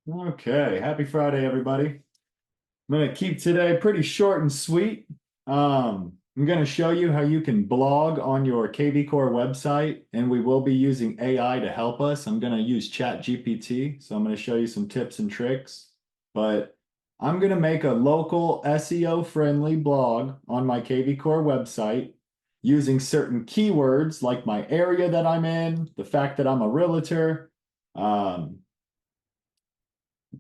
Okay, happy Friday, everybody. I'm going to keep today pretty short and sweet. I'm going to show you how you can blog on your kvCORE website, and we will be using AI to help us. I'm going to use ChatGPT, so I'm going to show you some tips and tricks. But I'm going to make a local SEO-friendly blog on my kvCORE website using certain keywords like my area that I'm in, the fact that I'm a realtor,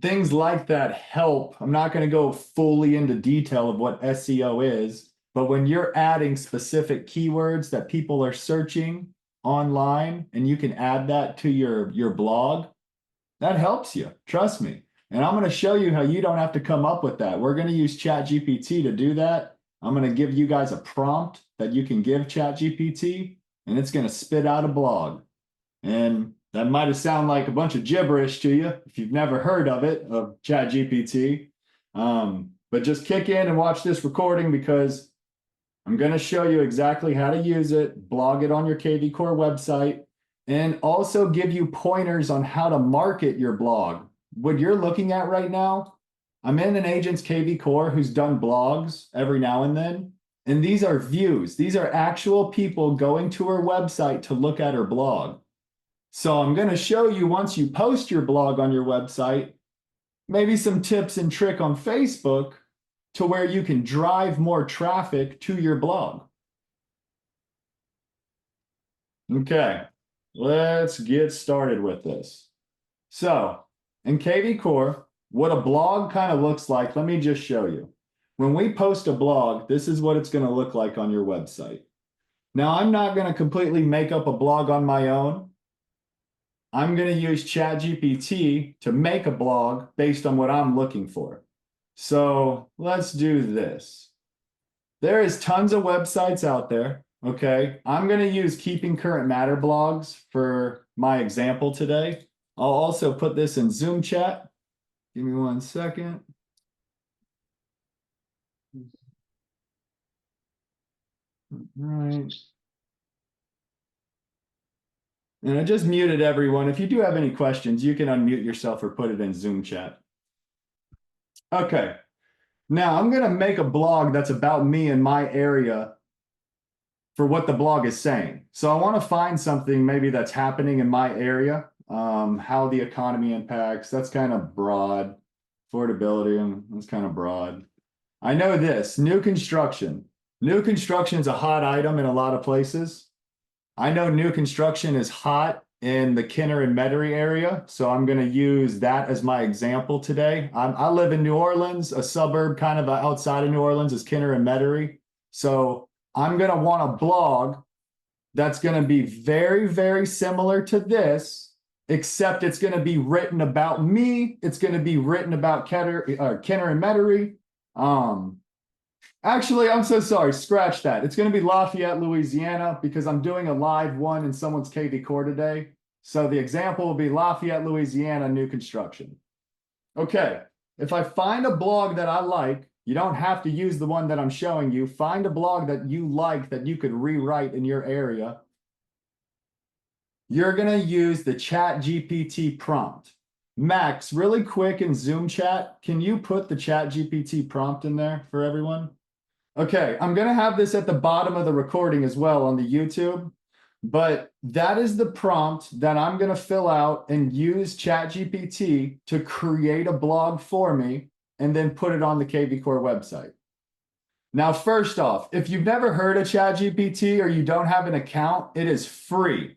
things like that help. I'm not going to go fully into detail of what SEO is, but when you're adding specific keywords that people are searching online and you can add that to your blog, that helps you. Trust me. And I'm going to show you how you don't have to come up with that. We're going to use ChatGPT to do that. I'm going to give you guys a prompt that you can give ChatGPT, and it's going to spit out a blog. And that might have sounded like a bunch of gibberish to you if you've never heard of it, of ChatGPT. But just kick in and watch this recording because I'm going to show you exactly how to use it, blog it on your kvCORE website, and also give you pointers on how to market your blog. What you're looking at right now, I'm in an agent's kvCORE who's done blogs every now and then. And these are views. These are actual people going to her website to look at her blog. So I'm going to show you once you post your blog on your website, maybe some tips and trick on Facebook to where you can drive more traffic to your blog. Okay, let's get started with this. So in kvCORE, what a blog kind of looks like, let me just show you. When we post a blog, this is what it's going to look like on your website. Now, I'm not going to completely make up a blog on my own. I'm going to use ChatGPT to make a blog based on what I'm looking for. So let's do this. There is tons of websites out there. Okay, I'm going to use Keeping Current Matter blogs for my example today. I'll also put this in Zoom chat. Give me 1 second. All right. And I just muted everyone. If you do have any questions, you can unmute yourself or put it in Zoom chat. Okay. Now I'm going to make a blog that's about me and my area for what the blog is saying. So I want to find something maybe that's happening in my area, how the economy impacts. That's kind of broad. Affordability, that's kind of broad. I know this, new construction. New construction is a hot item in a lot of places. I know new construction is hot in the Kenner and Metairie area, so I'm going to use that as my example today. I live in New Orleans, a suburb kind of outside of New Orleans is Kenner and Metairie. So I'm going to want a blog that's going to be very, very similar to this, except it's going to be written about me. It's going to be written about Kenner and Metairie. Actually, I'm so sorry. Scratch that. It's going to be Lafayette, Louisiana, because I'm doing a live one in someone's kvCORE today. So the example will be Lafayette, Louisiana, new construction. Okay, if I find a blog that I like, you don't have to use the one that I'm showing you. Find a blog that you like that you could rewrite in your area. You're going to use the ChatGPT prompt. Max, really quick in Zoom chat, can you put the ChatGPT prompt in there for everyone? Okay, I'm going to have this at the bottom of the recording as well on the YouTube, but that is the prompt that I'm going to fill out and use ChatGPT to create a blog for me and then put it on the kvCORE website. Now, first off, if you've never heard of ChatGPT or you don't have an account, it is free.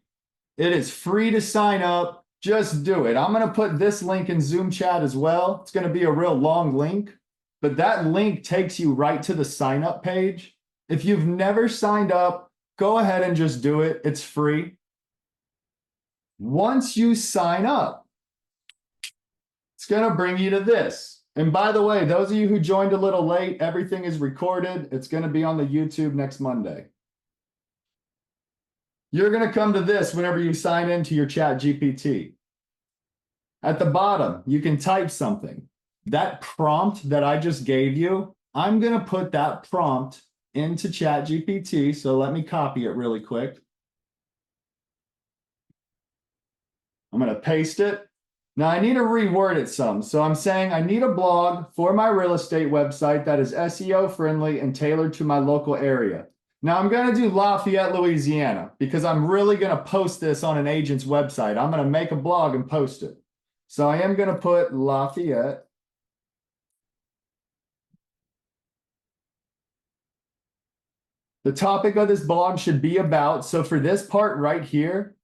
It is free to sign up. Just do it. I'm going to put this link in Zoom chat as well. It's going to be a real long link, but that link takes you right to the sign up page. If you've never signed up, go ahead and just do it. It's free. Once you sign up, it's going to bring you to this. And by the way, those of you who joined a little late, everything is recorded. It's going to be on the YouTube next Monday. You're going to come to this whenever you sign into your ChatGPT. At the bottom, you can type something. That prompt that I just gave you, I'm going to put that prompt into ChatGPT. So let me copy it really quick. I'm going to paste it. Now I need to reword it some. So I'm saying I need a blog for my real estate website that is SEO friendly and tailored to my local area. Now I'm going to do Lafayette, Louisiana, because I'm really going to post this on an agent's website. I'm going to make a blog and post it. So I am going to put Lafayette. The topic of this blog should be about, so for this part right here,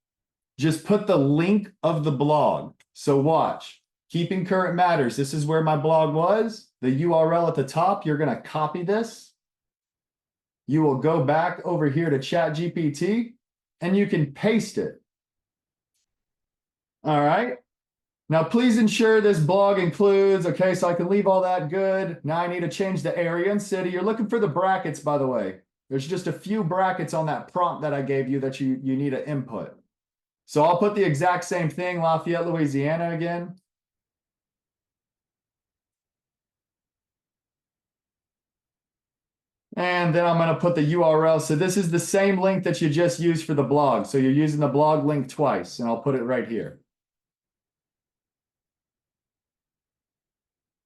just put the link of the blog. So watch, keeping current matters. This is where my blog was. The URL at the top, you're going to copy this. You will go back over here to ChatGPT and you can paste it. All right. Now, please ensure this blog includes, okay, so I can leave all that good. Now I need to change the area and city. You're looking for the brackets, by the way. There's just a few brackets on that prompt that I gave you that you need to input. So I'll put the exact same thing, Lafayette, Louisiana again. And then I'm going to put the URL. So this is the same link that you just used for the blog. So you're using the blog link twice, and I'll put it right here.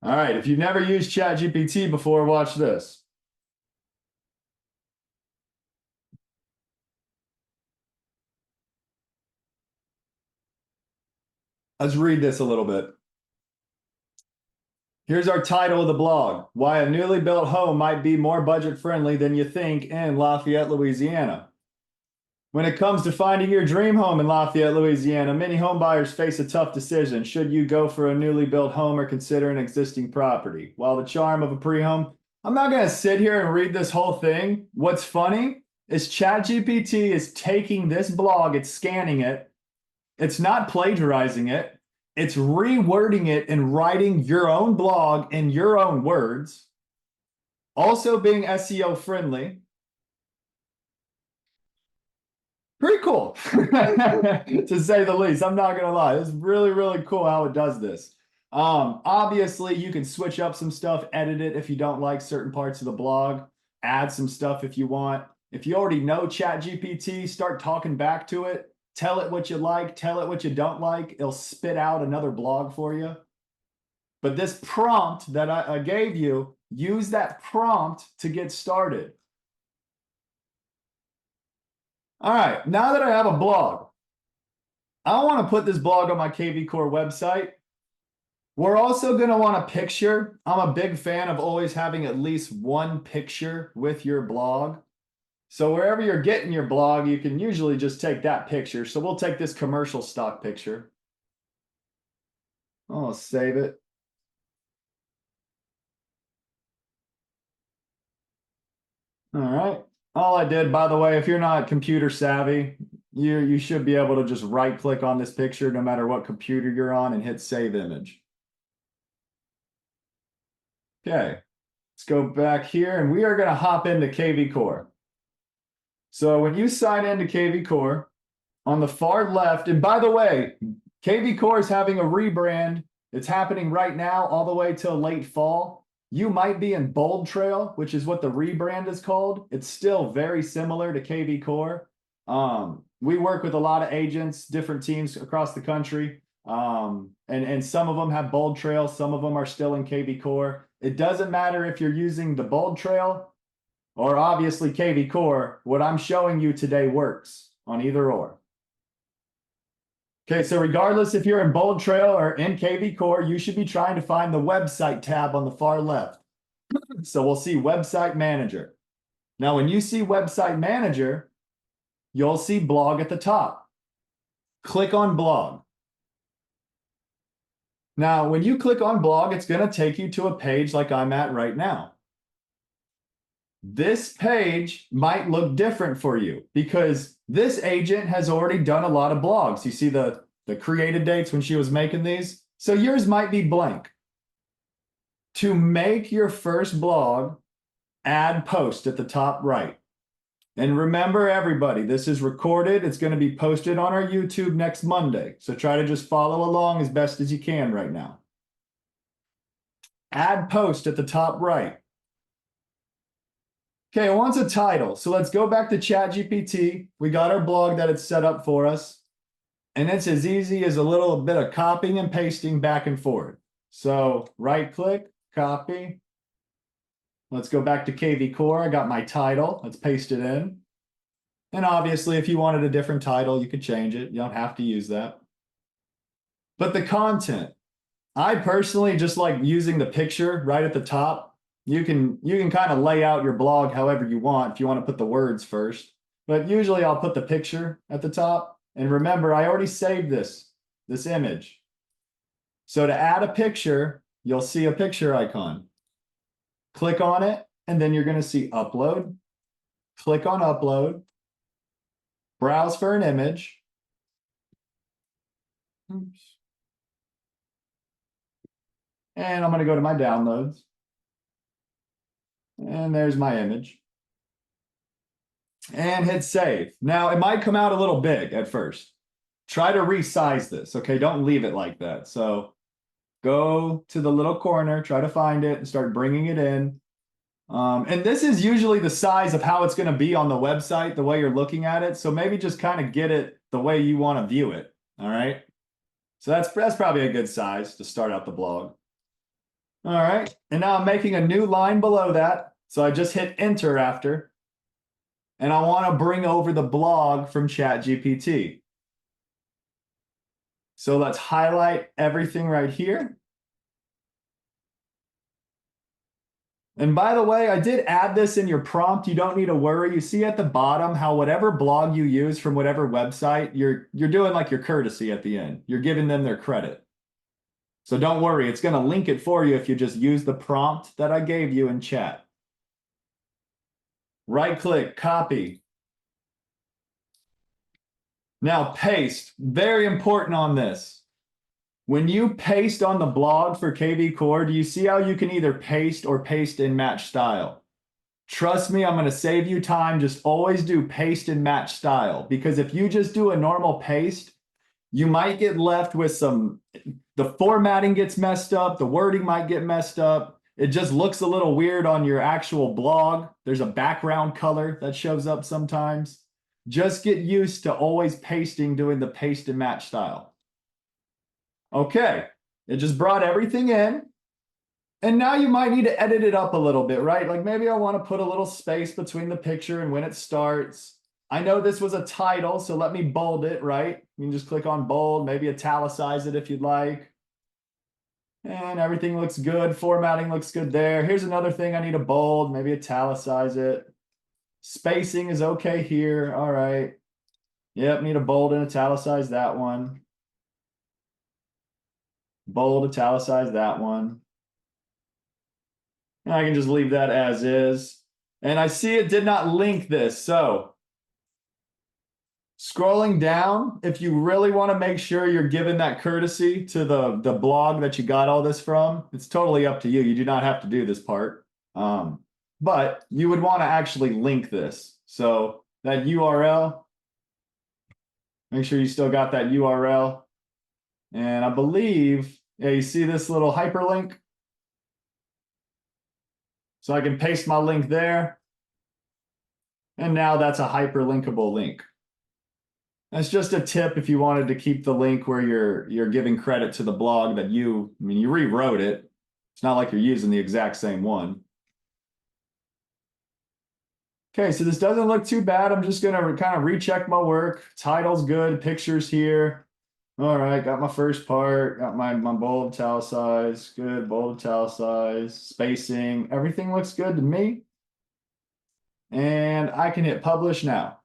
All right, if you've never used ChatGPT before, watch this. Let's read this a little bit. Here's our title of the blog: Why a Newly Built Home Might Be More Budget Friendly Than You Think in Lafayette, Louisiana. When it comes to finding your dream home in Lafayette, Louisiana, many home buyers face a tough decision. Should you go for a newly built home or consider an existing property? While the charm of a pre-home, I'm not going to sit here and read this whole thing. What's funny is ChatGPT is taking this blog, it's scanning it, it's not plagiarizing it, it's rewording it and writing your own blog in your own words, also being SEO friendly. Pretty cool, to say the least. I'm not gonna lie. It's really, really cool how it does this. Obviously, you can switch up some stuff, edit it if you don't like certain parts of the blog, add some stuff if you want. If you already know ChatGPT, start talking back to it. Tell it what you like, tell it what you don't like. It'll spit out another blog for you. But this prompt that I gave you, use that prompt to get started. All right, now that I have a blog, I want to put this blog on my kvCORE website. We're also going to want a picture. I'm a big fan of always having at least one picture with your blog. So wherever you're getting your blog, you can usually just take that picture. So we'll take this commercial stock picture. I'll save it. All right. All I did, by the way, if you're not computer savvy, you should be able to just right click on this picture no matter what computer you're on and hit save image. Okay, let's go back here and we are going to hop into kvCORE. So when you sign into kvCORE, on the far left, and by the way, kvCORE is having a rebrand. It's happening right now all the way till late fall. You might be in Bold Trail, which is what the rebrand is called. It's still very similar to kvCORE. We work with a lot of agents, different teams across the country. And some of them have Bold Trail, some of them are still in kvCORE. It doesn't matter if you're using the Bold Trail or obviously kvCORE. What I'm showing you today works on either or. Okay, so regardless if you're in Bold Trail or in kvCORE, you should be trying to find the website tab on the far left. So we'll see Website Manager. Now, when you see Website Manager, you'll see Blog at the top. Click on Blog. Now, when you click on Blog, it's going to take you to a page like I'm at right now. This page might look different for you because this agent has already done a lot of blogs. You see the created dates when she was making these. So yours might be blank. To make your first blog, add post at the top right. And remember, everybody, this is recorded. It's going to be posted on our YouTube next Monday. So try to just follow along as best as you can right now. Add post at the top right. Okay, it wants a title. So let's go back to ChatGPT. We got our blog that it's set up for us. And it's as easy as a little bit of copying and pasting back and forth. So right click, copy. Let's go back to kvCORE. I got my title. Let's paste it in. And obviously, if you wanted a different title, you could change it. You don't have to use that. But the content, I personally just like using the picture right at the top. You can kind of lay out your blog however you want if you want to put the words first. But usually I'll put the picture at the top. And remember, I already saved this image. So to add a picture, you'll see a picture icon. Click on it, and then you're going to see upload. Click on upload. Browse for an image. Oops. And I'm going to go to my downloads. And there's my image. And hit save. Now, it might come out a little big at first. Try to resize this, okay? Don't leave it like that. So go to the little corner, try to find it, and start bringing it in. And this is usually the size of how it's going to be on the website, the way you're looking at it. So maybe just kind of get it the way you want to view it, all right? So that's probably a good size to start out the blog. All right, and now I'm making a new line below that. So I just hit enter after. And I want to bring over the blog from ChatGPT. So let's highlight everything right here. And by the way, I did add this in your prompt. You don't need to worry. You see at the bottom how whatever blog you use from whatever website, you're doing like your courtesy at the end. You're giving them their credit. So don't worry, it's going to link it for you if you just use the prompt that I gave you in chat. Right click, copy. Now paste, very important on this. When you paste on the blog for kvCORE, do you see how you can either paste or paste in match style? Trust me, I'm going to save you time. Just always do paste and match style, because if you just do a normal paste, you might get left with the formatting gets messed up, the wording might get messed up. It just looks a little weird on your actual blog. There's a background color that shows up sometimes. Just get used to always pasting, doing the paste and match style. Okay, it just brought everything in. And now you might need to edit it up a little bit, right? Like maybe I want to put a little space between the picture and when it starts. I know this was a title, so let me bold it, right? You can just click on bold, maybe italicize it if you'd like. And everything looks good. Formatting looks good there. Here's another thing I need to bold, maybe italicize it. Spacing is okay here. All right. Yep, need to bold and italicize that one. Bold, italicize that one. And I can just leave that as is. And I see it did not link this. So scrolling down, if you really want to make sure you're giving that courtesy to the blog that you got all this from, it's totally up to you. You do not have to do this part. But you would want to actually link this. So that URL, make sure you still got that URL. And I believe, yeah, you see this little hyperlink? So I can paste my link there. And now that's a hyperlinkable link. That's just a tip if you wanted to keep the link where you're giving credit to the blog that you rewrote it. It's not like you're using the exact same one. Okay, so this doesn't look too bad. I'm just gonna kind of recheck my work. Title's good, pictures here. All right, got my first part, got my bold italicized, good, bold italicized, spacing, everything looks good to me. And I can hit publish now.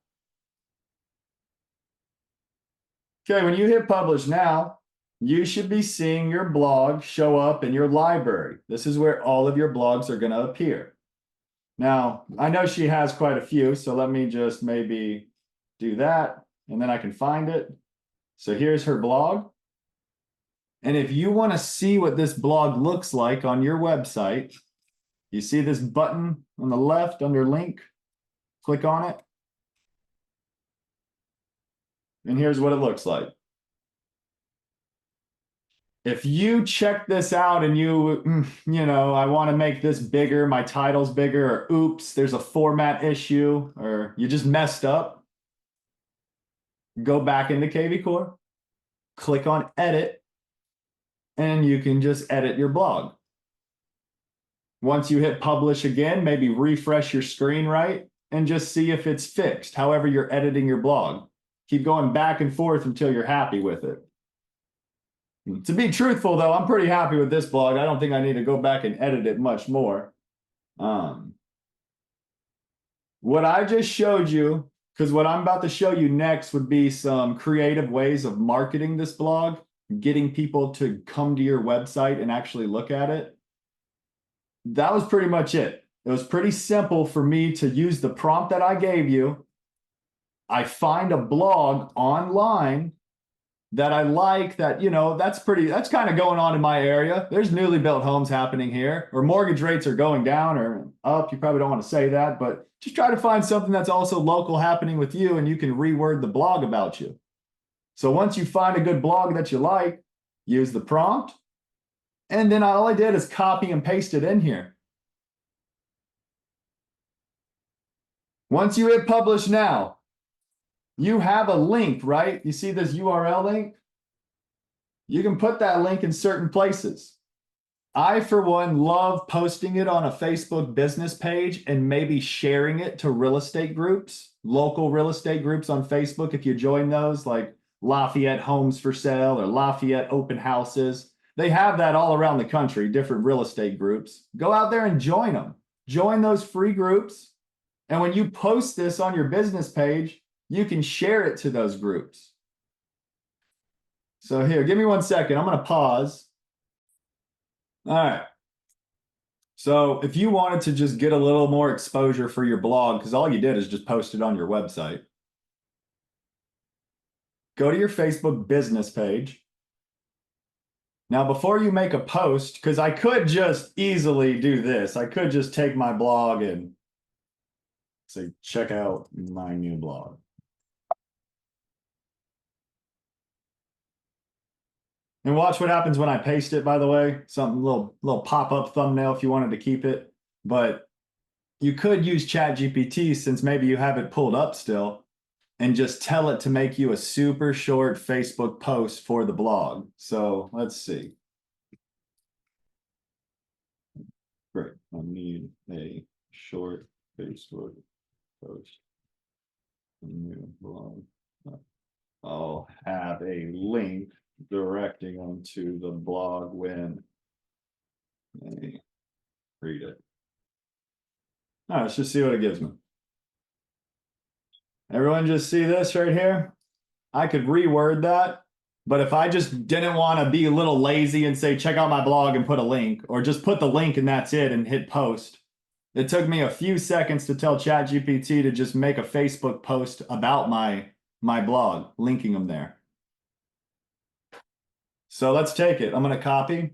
Okay, when you hit publish now, you should be seeing your blog show up in your library. This is where all of your blogs are gonna appear. Now, I know she has quite a few, so let me just maybe do that, and then I can find it. So here's her blog. And if you want to see what this blog looks like on your website, you see this button on the left under link, click on it. And here's what it looks like. If you check this out and I want to make this bigger, my title's bigger, or oops, there's a format issue, or you just messed up, go back into kvCORE, click on edit, and you can just edit your blog. Once you hit publish again, maybe refresh your screen, right? And just see if it's fixed, however you're editing your blog. Keep going back and forth until you're happy with it. To be truthful, though, I'm pretty happy with this blog. I don't think I need to go back and edit it much more. What I just showed you, because what I'm about to show you next would be some creative ways of marketing this blog, getting people to come to your website and actually look at it. That was pretty much it. It was pretty simple for me to use the prompt that I gave you. I find a blog online that I like, that, you know, that's kind of going on in my area. There's newly built homes happening here, or mortgage rates are going down or up. You probably don't want to say that, but just try to find something that's also local happening with you, and you can reword the blog about you. So once you find a good blog that you like, use the prompt. And then all I did is copy and paste it in here. Once you hit publish now, you have a link, right? You see this URL link? You can put that link in certain places. I, for one, love posting it on a Facebook business page and maybe sharing it to real estate groups, local real estate groups on Facebook. If you join those, like Lafayette Homes for Sale or Lafayette Open Houses, they have that all around the country, different real estate groups. Go out there and join them. Join those free groups. And when you post this on your business page, you can share it to those groups. So here, give me 1 second. I'm going to pause. All right. So if you wanted to just get a little more exposure for your blog, because all you did is just post it on your website, go to your Facebook business page. Now, before you make a post, because I could just easily do this. I could just take my blog and say, check out my new blog. And watch what happens when I paste it, by the way. Something little pop-up thumbnail if you wanted to keep it. But you could use ChatGPT, since maybe you have it pulled up still, and just tell it to make you a super short Facebook post for the blog. So let's see. Great. I need a short Facebook post. New blog. I'll have a link directing them to the blog when they read it. All right, let's just see what it gives me. Everyone just see this right here? I could reword that, but if I just didn't want to be a little lazy and say, check out my blog and put a link, or just put the link and that's it and hit post. It took me a few seconds to tell ChatGPT to just make a Facebook post about my blog, linking them there. So let's take it. I'm going to copy.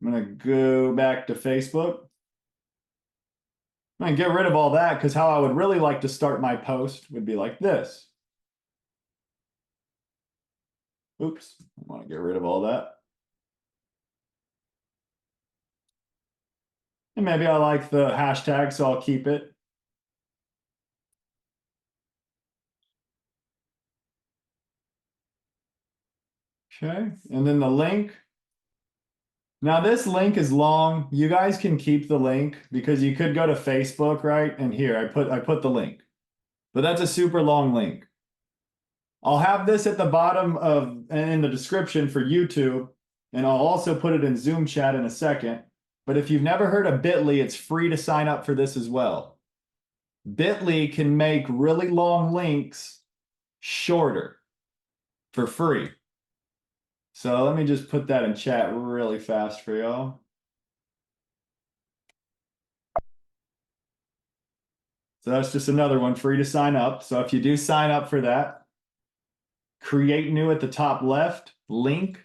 I'm going to go back to Facebook. I'm going to get rid of all that, because how I would really like to start my post would be like this. Oops, I want to get rid of all that. And maybe I like the hashtag, so I'll keep it. Okay, and then the link. Now this link is long. You guys can keep the link, because you could go to Facebook, right? And here I put the link. But that's a super long link. I'll have this at the bottom of and in the description for YouTube, and I'll also put it in Zoom chat in a second. But if you've never heard of Bitly, it's free to sign up for this as well. Bitly can make really long links shorter for free. So let me just put that in chat really fast for y'all. So that's just another one, free to sign up. So if you do sign up for that, create new at the top left, link.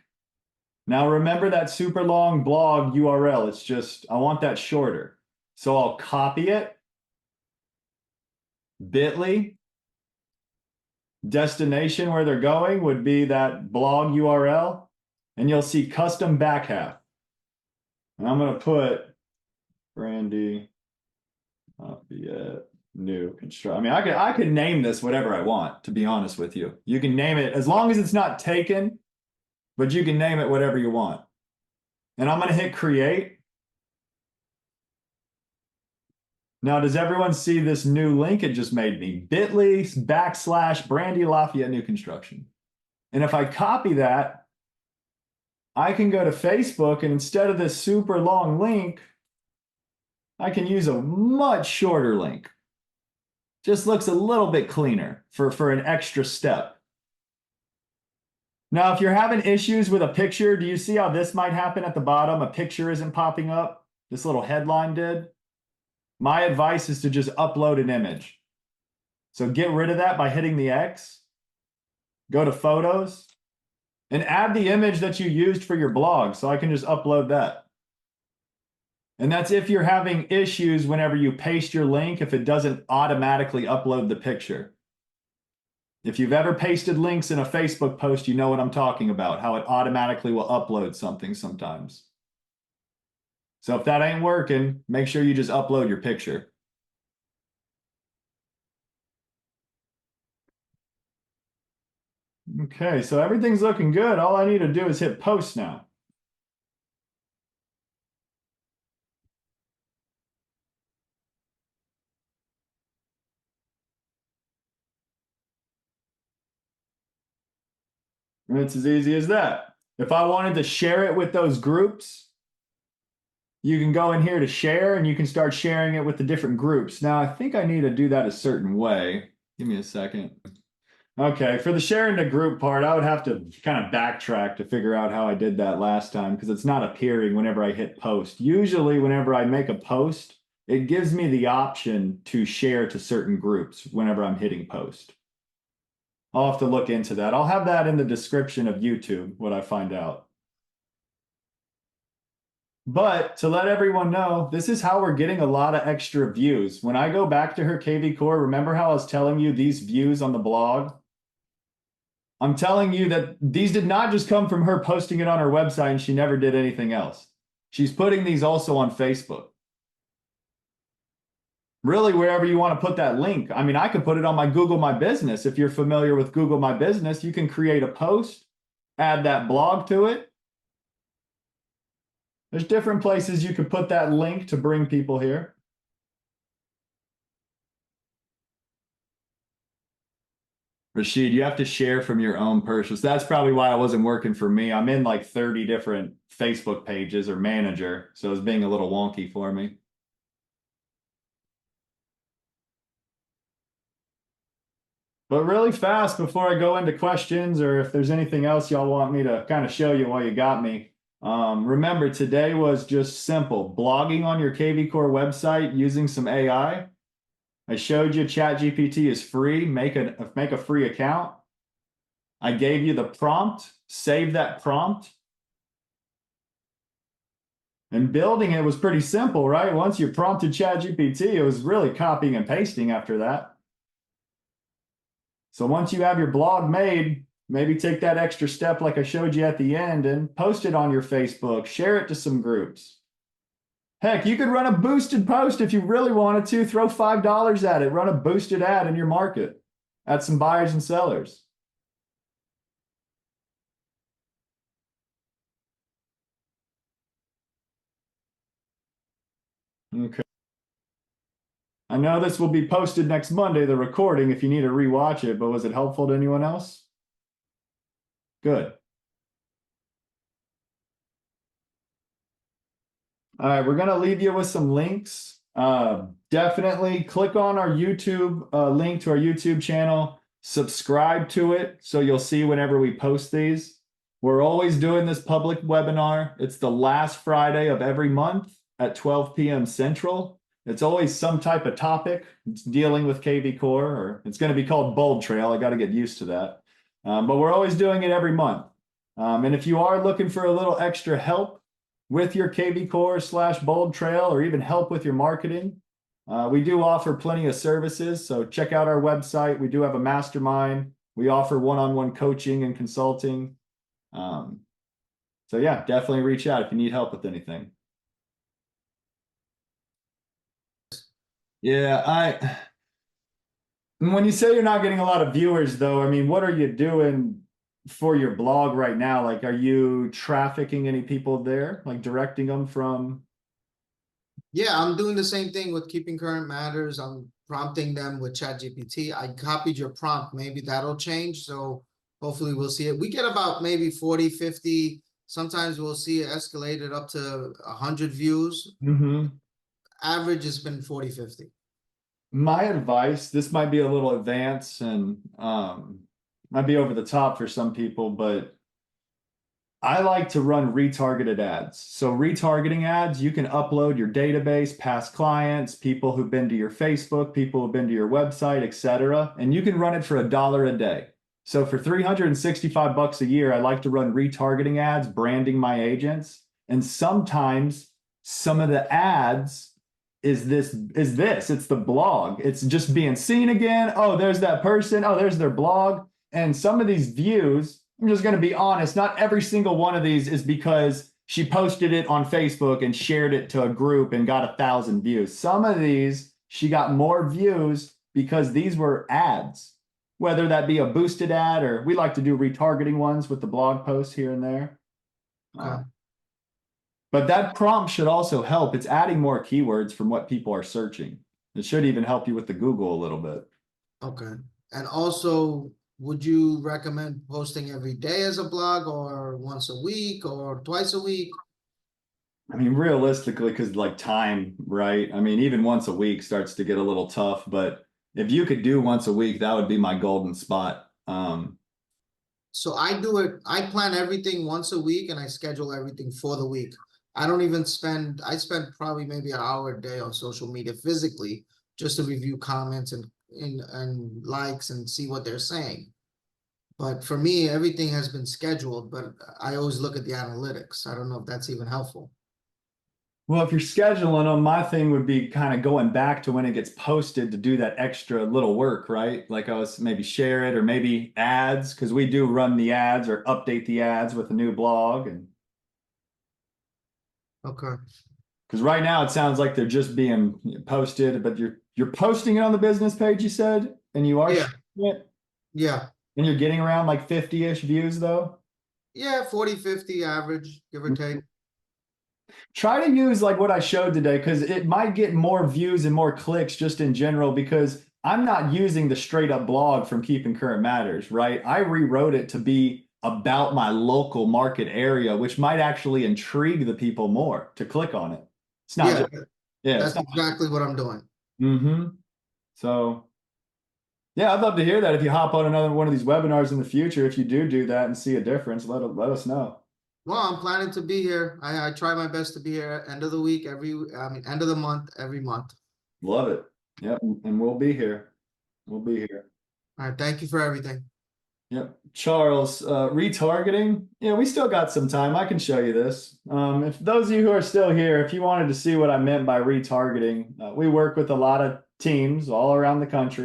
Now remember that super long blog URL. It's just, I want that shorter. So I'll copy it. Bitly. Destination where they're going would be that blog URL. And you'll see custom back half. And I'm going to put Brandy Lafayette new construct. I mean, I could name this whatever I want, to be honest with you. You can name it as long as it's not taken, but you can name it whatever you want. And I'm gonna hit create. Now, does everyone see this new link it just made me? bit.ly/ Brandy Lafayette new construction. And if I copy that, I can go to Facebook, and instead of this super long link, I can use a much shorter link. Just looks a little bit cleaner for an extra step. Now, if you're having issues with a picture, do you see how this might happen at the bottom? A picture isn't popping up. This little headline did. My advice is to just upload an image. So get rid of that by hitting the X. Go to photos and add the image that you used for your blog. So I can just upload that. And that's if you're having issues whenever you paste your link, if it doesn't automatically upload the picture. If you've ever pasted links in a Facebook post, you know what I'm talking about, how it automatically will upload something sometimes. So if that ain't working, make sure you just upload your picture. Okay, so everything's looking good. All I need to do is hit post now. And it's as easy as that. If I wanted to share it with those groups, you can go in here to share and you can start sharing it with the different groups. Now, I think I need to do that a certain way. Give me a second. Okay, for the sharing the group part, I would have to kind of backtrack to figure out how I did that last time because it's not appearing whenever I hit post. Usually, whenever I make a post, it gives me the option to share to certain groups whenever I'm hitting post. I'll have to look into that. I'll have that in the description of YouTube, what I find out. But to let everyone know, this is how we're getting a lot of extra views. When I go back to her kvCORE, remember how I was telling you these views on the blog? I'm telling you that these did not just come from her posting it on her website and she never did anything else. She's putting these also on Facebook. Really, wherever you want to put that link. I mean, I could put it on my Google My Business. If you're familiar with Google My Business, you can create a post, add that blog to it. There's different places you could put that link to bring people here. Rashid, you have to share from your own purchase. That's probably why it wasn't working for me. I'm in like 30 different Facebook pages or manager, so it's being a little wonky for me. But really fast before I go into questions or if there's anything else y'all want me to kind of show you while you got me. Remember, today was just simple. Blogging on your kvCORE website using some AI. I showed you ChatGPT is free. Make a free account. I gave you the prompt. Save that prompt. And building it was pretty simple, right? Once you prompted ChatGPT, it was really copying and pasting after that. So once you have your blog made, maybe take that extra step like I showed you at the end and post it on your Facebook, share it to some groups. Heck, you could run a boosted post if you really wanted to, throw $5 at it, run a boosted ad in your market, add some buyers and sellers. Okay. I know this will be posted next Monday, the recording, if you need to rewatch it, but was it helpful to anyone else? Good. All right, we're going to leave you with some links. Definitely click on our YouTube link to our YouTube channel, subscribe to it so you'll see whenever we post these. We're always doing this public webinar. It's the last Friday of every month at 12 p.m. Central. It's always some type of topic. It's dealing with kvCORE, or it's going to be called Bold Trail. I got to get used to that. But we're always doing it every month. And if you are looking for a little extra help with your kvCORE/Bold Trail, or even help with your marketing, we do offer plenty of services. So check out our website. We do have a mastermind. We offer one-on-one coaching and consulting. So yeah, definitely reach out if you need help with anything. Yeah, And when you say you're not getting a lot of viewers, though, I mean, what are you doing for your blog right now? Like, are you trafficking any people there, like directing them from? Yeah, I'm doing the same thing with Keeping Current Matters. I'm prompting them with ChatGPT. I copied your prompt. Maybe that'll change. So hopefully we'll see it. We get about maybe 40, 50. Sometimes we'll see it escalated up to 100 views. Mhm. Average has been 40, 50. My advice, this might be a little advanced and might be over the top for some people, but I like to run retargeted ads. So retargeting ads, you can upload your database, past clients, people who've been to your Facebook, people who've been to your website, etc. And you can run it for $1 a day. So for 365 bucks a year, I like to run retargeting ads, branding my agents. And sometimes some of the ads it's the blog. It's just being seen again. Oh, there's that person. Oh, there's their blog. And some of these views, I'm just going to be honest, not every single one of these is because she posted it on Facebook and shared it to a group and got 1,000 views. Some of these, she got more views because these were ads, whether that be a boosted ad or we like to do retargeting ones with the blog posts here and there. Okay. But that prompt should also help. It's adding more keywords from what people are searching. It should even help you with the Google a little bit. Okay. And also, would you recommend posting every day as a blog or once a week or twice a week? I mean, realistically, because like time, right? I mean, even once a week starts to get a little tough, but if you could do once a week, that would be my golden spot. So I do it, I plan everything once a week and I schedule everything for the week. I don't even spend, I spend probably maybe an hour a day on social media physically just to review comments and likes and see what they're saying. But for me, everything has been scheduled, but I always look at the analytics. I don't know if that's even helpful. Well, if you're scheduling them, my thing would be kind of going back to when it gets posted to do that extra little work, right? Like I was maybe share it or maybe ads, because we do run the ads or update the ads with a new blog. And Okay. because right now it sounds like they're just being posted, but you're posting it on the business page, you said, and you are Yeah. sharing it, Yeah. and you're getting around like 50-ish views though. Yeah. 40, 50 average, give or take. Try to use like what I showed today because it might get more views and more clicks just in general because I'm not using the straight up blog from Keeping Current Matters, right? I rewrote it to be about my local market area, which might actually intrigue the people more to click on it. It's not Yeah. just, yeah, it's That's not. exactly what I'm doing. Mm-hmm. So, yeah, I'd love to hear that. If you hop on another one of these webinars in the future, if you do that and see a difference, let us know. Well, I'm planning to be here. I try my best to be here end of the week, end of the month, every month. Love it. Yep. And we'll be here. We'll be here. All right. Thank you for everything. Yep. Charles, retargeting. Yeah, we still got some time. I can show you this. If those of you who are still here, if you wanted to see what I meant by retargeting, we work with a lot of teams all around the country.